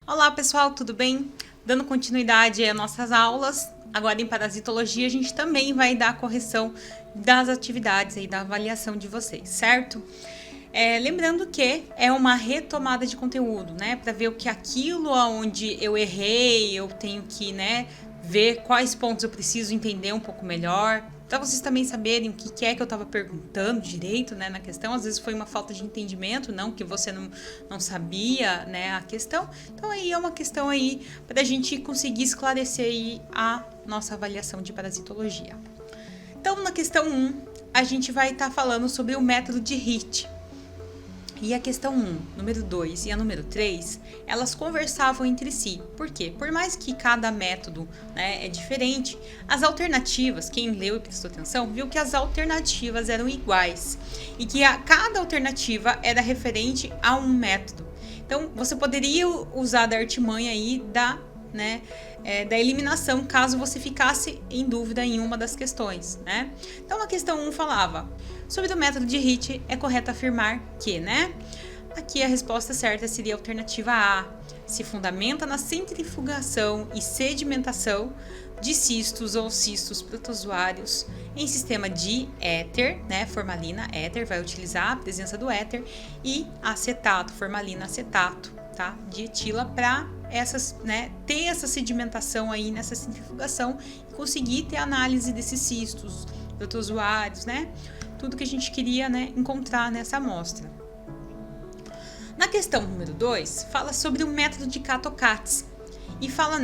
Olá pessoal, tudo bem? Dando continuidade às nossas aulas, agora em parasitologia a gente também vai dar a correção das atividades aí, da avaliação de vocês, certo? Lembrando que é uma retomada de conteúdo, né? Para ver o que aquilo onde eu errei, eu tenho que, ver quais pontos eu preciso entender um pouco melhor, para vocês também saberem o que é que eu estava perguntando direito, né, na questão. Às vezes foi uma falta de entendimento, não que você não sabia, né, a questão. Então aí é uma questão aí para a gente conseguir esclarecer aí a nossa avaliação de parasitologia. Então na questão 1, a gente vai estar falando sobre o método de HIT. E a questão 1, número 2 e a número 3, elas conversavam entre si. Por quê? Por mais que cada método, é diferente, as alternativas, quem leu e prestou atenção, viu que as alternativas eram iguais. E que cada alternativa era referente a um método. Então, você poderia usar da artimanha aí da eliminação, caso você ficasse em dúvida em uma das questões, né? Então, a questão 1 falava: sobre o método de HIT, é correto afirmar que, Aqui a resposta certa seria a alternativa A. Se fundamenta na centrifugação e sedimentação de cistos ou cistos protozoários em sistema de éter, formalina, éter, vai utilizar a presença do éter, e acetato, formalina, acetato, tá? De etila, para ter essa sedimentação aí nessa centrifugação e conseguir ter análise desses cistos, protozoários, tudo que a gente queria, encontrar nessa amostra. Na questão número 2, fala sobre o método de Cato-Catz e fala,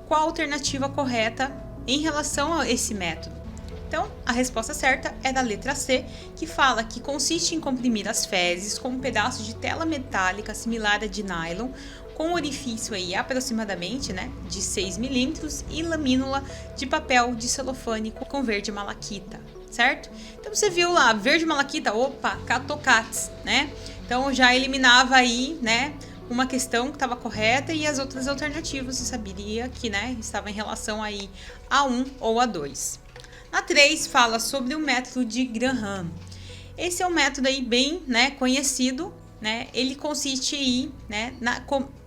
qual a alternativa correta em relação a esse método. Então, a resposta certa é da letra C, que fala que consiste em comprimir as fezes com um pedaço de tela metálica similar a de nylon, com orifício aí aproximadamente, de 6 milímetros, e lamínula de papel de celofane com verde malaquita, certo? Então você viu lá, verde malaquita, opa, Cato-Catz, Então já eliminava aí, uma questão que estava correta, e as outras alternativas você saberia que, estava em relação aí a 1 ou a 2. Na 3 fala sobre o método de Graham. Esse é um método aí bem, conhecido, Ele consiste aí,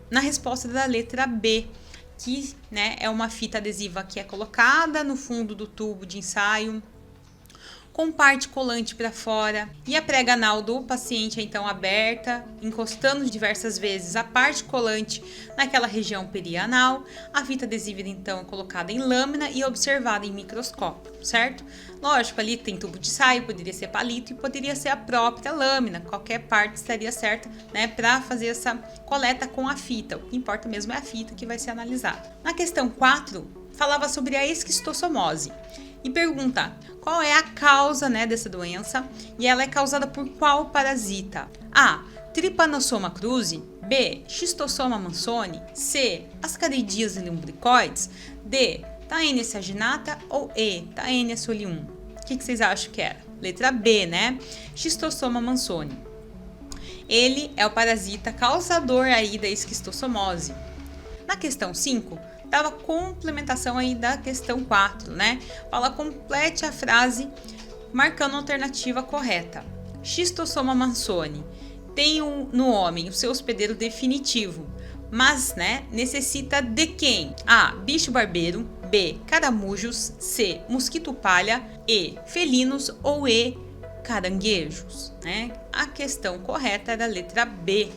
na resposta da letra B, que, é uma fita adesiva que é colocada no fundo do tubo de ensaio, com parte colante para fora, e a prega anal do paciente é então aberta, encostando diversas vezes a parte colante naquela região perianal. A fita adesiva então é colocada em lâmina e observada em microscópio, certo? Lógico, ali tem tubo de ensaio, poderia ser palito e poderia ser a própria lâmina, qualquer parte estaria certa, para fazer essa coleta com a fita. O que importa mesmo é a fita que vai ser analisada. Na questão 4, falava sobre a esquistossomose e pergunta: qual é a causa, dessa doença, e ela é causada por qual parasita? A. Trypanosoma cruzi. B. Schistosoma mansoni. C. Ascaridias lumbricoides. D. Taenia saginata. Ou E. Taenia solium. O que vocês acham que era? Letra B, Schistosoma mansoni. Ele é o parasita causador aí da esquistossomose. Na questão 5, dava complementação aí da questão 4, Fala: complete a frase marcando a alternativa correta. Schistosoma mansoni tem no homem o seu hospedeiro definitivo, mas, necessita de quem? A. Bicho barbeiro. B. Caramujos. C. Mosquito palha. E. Felinos. Ou E. Caranguejos, A questão correta era a letra B,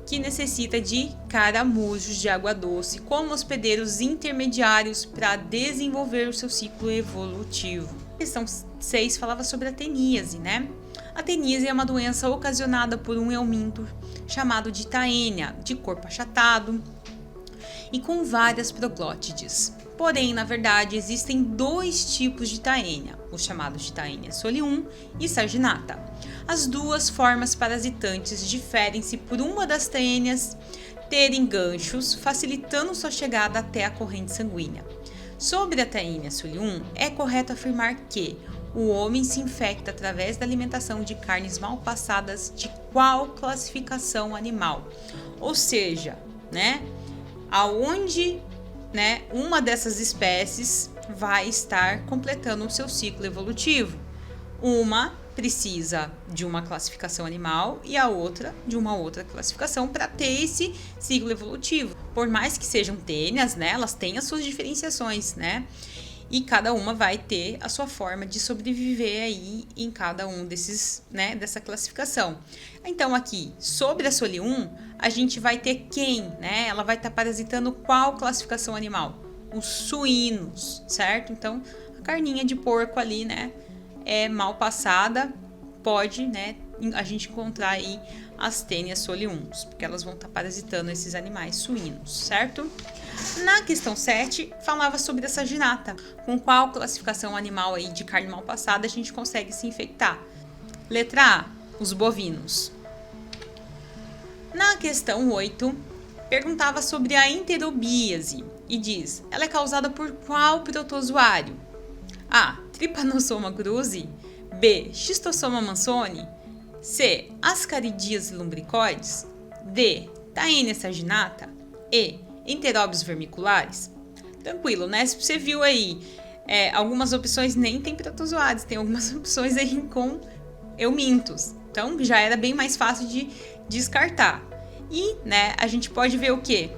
que necessita de caramujos de água doce como hospedeiros intermediários para desenvolver o seu ciclo evolutivo. A questão 6 falava sobre a teníase, A teníase é uma doença ocasionada por um euminto chamado de taenia, de corpo achatado e com várias proglótides. Porém, na verdade, existem 2 tipos de taenia, os chamados de taenia solium e saginata. As duas formas parasitantes diferem-se por uma das taenias terem ganchos, facilitando sua chegada até a corrente sanguínea. Sobre a taenia solium, é correto afirmar que o homem se infecta através da alimentação de carnes mal passadas de qual classificação animal? Ou seja, aonde uma dessas espécies vai estar completando o seu ciclo evolutivo. Uma precisa de uma classificação animal e a outra de uma outra classificação para ter esse ciclo evolutivo. Por mais que sejam tênues, né, elas têm as suas diferenciações, né? E cada uma vai ter a sua forma de sobreviver aí em cada um desses, né, dessa classificação. Então aqui, sobre a Soli 1, a gente vai ter quem, né? Ela vai estar parasitando qual classificação animal? Os suínos, certo? Então, a carninha de porco ali, né, é mal passada, pode, né, a gente encontrar aí as tênias Soli 1, porque elas vão estar parasitando esses animais suínos, certo? Na questão 7, falava sobre essa ginata. Com qual classificação animal aí de carne mal passada a gente consegue se infectar? Letra A, os bovinos. Na questão 8, perguntava sobre a enterobíase e diz, ela é causada por qual protozoário? A, Trypanosoma cruzi. B, Schistossoma mansoni. C, Ascaridias lumbricoides. D, Taenia saginata. E, Enteróbios vermiculares. Tranquilo, né? Se você viu aí, algumas opções nem tem protozoários, tem algumas opções aí com eumintos. Então, já era bem mais fácil de descartar. E, né, a gente pode ver o quê?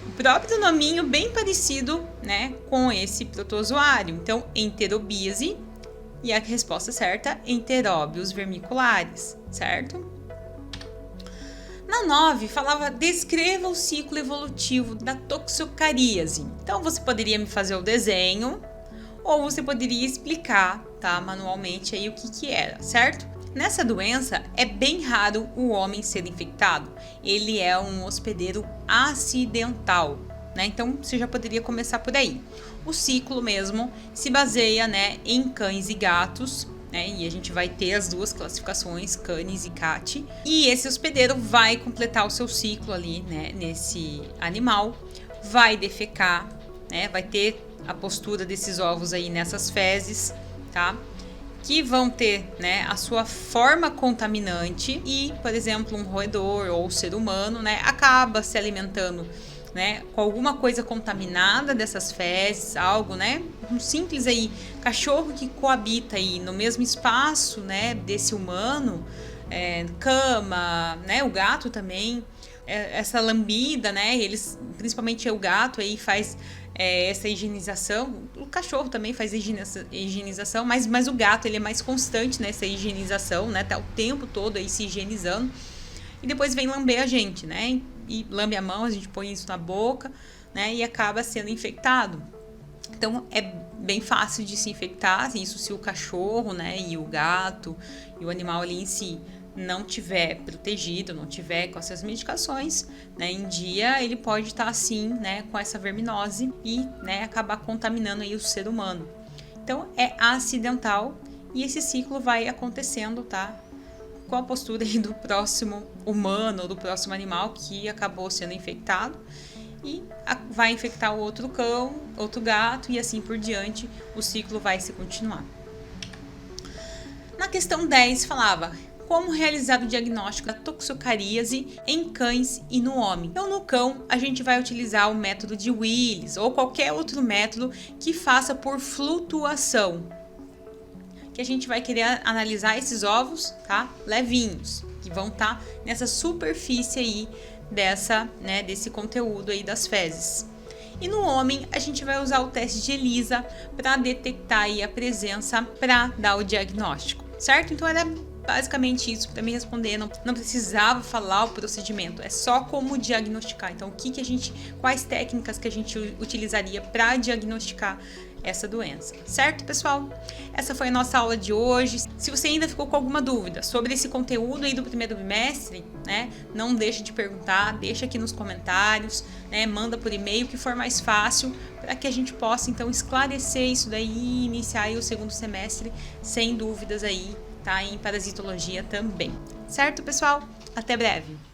O próprio nominho bem parecido, né, com esse protozoário. Então, enterobíase. E a resposta certa, enteróbios vermiculares, certo? Na 9, falava, descreva o ciclo evolutivo da toxocaríase. Então, você poderia me fazer o desenho, ou você poderia explicar, tá, manualmente aí o que era, certo? Nessa doença, é bem raro o homem ser infectado. Ele é um hospedeiro acidental, né? Então, você já poderia começar por aí. O ciclo mesmo se baseia, né, em cães e gatos, né? E a gente vai ter as duas classificações, canis e cat. E esse hospedeiro vai completar o seu ciclo ali, né, nesse animal, vai defecar, né? Vai ter a postura desses ovos aí nessas fezes, tá? Que vão ter, né, a sua forma contaminante e, por exemplo, um roedor ou ser humano, né, acaba se alimentando, né, com alguma coisa contaminada dessas fezes, algo, né, um simples aí cachorro que coabita aí no mesmo espaço, né, desse humano, cama, né, o gato também, essa lambida, né, eles, principalmente o gato aí faz essa higienização, o cachorro também faz higienização, mas o gato ele é mais constante nessa higienização, né, tá o tempo todo aí se higienizando e depois vem lamber a gente, né, e lambe a mão, a gente põe isso na boca, né, e acaba sendo infectado. Então é bem fácil de se infectar, isso se o cachorro, né, e o gato e o animal ali em si não tiver protegido, não tiver com essas medicações, né, em dia ele pode estar assim, né, com essa verminose e, né, acabar contaminando aí o ser humano. Então é acidental e esse ciclo vai acontecendo, tá? Com a postura aí do próximo humano ou do próximo animal que acabou sendo infectado e vai infectar o outro cão, outro gato e assim por diante, o ciclo vai se continuar. Na questão 10 falava como realizar o diagnóstico da toxocaríase em cães e no homem. Então, no cão, a gente vai utilizar o método de Willis ou qualquer outro método que faça por flutuação. Que a gente vai querer analisar esses ovos, tá? Levinhos, que vão estar nessa superfície aí desse conteúdo aí das fezes. E no homem, a gente vai usar o teste de ELISA para detectar aí a presença para dar o diagnóstico, certo? Então, era basicamente isso para me responder, não precisava falar o procedimento, é só como diagnosticar. Então, quais técnicas que a gente utilizaria para diagnosticar essa doença, certo, pessoal? Essa foi a nossa aula de hoje. Se você ainda ficou com alguma dúvida sobre esse conteúdo aí do primeiro bimestre, né, não deixe de perguntar, deixa aqui nos comentários, né, manda por e-mail, que for mais fácil, para que a gente possa, então, esclarecer isso daí e iniciar aí o segundo semestre sem dúvidas aí, tá, em parasitologia também. Certo, pessoal? Até breve!